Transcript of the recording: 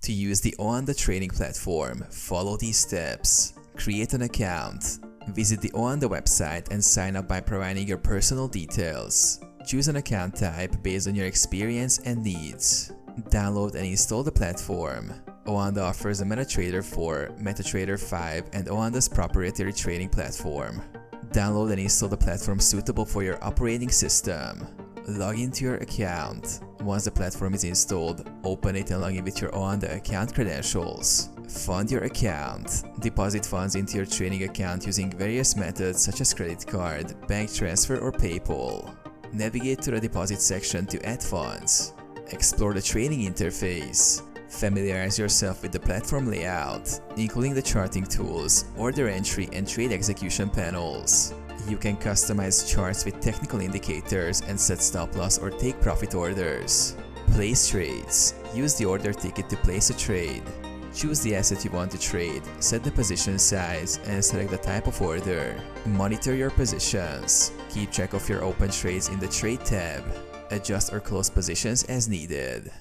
To use the OANDA trading platform, follow these steps. Create an account. Visit the OANDA website and sign up by providing your personal details. Choose an account type based on your experience and needs. Download and install the platform. OANDA offers a MetaTrader 4, MetaTrader 5, and OANDA's proprietary trading platform. Download and install the platform suitable for your operating system. Log into your account. Once the platform is installed, open it and log in with your OANDA account credentials. Fund your account. Deposit funds into your trading account using various methods such as credit card, bank transfer, or PayPal. Navigate to the deposit section to add funds. Explore the trading interface. Familiarize yourself with the platform layout, including the charting tools, order entry, and trade execution panels. You can customize charts with technical indicators and set stop loss or take profit orders. Place trades. Use the order ticket to place a trade. Choose the asset you want to trade, set the position size, and select the type of order. Monitor your positions. Keep track of your open trades in the Trade tab. Adjust or close positions as needed.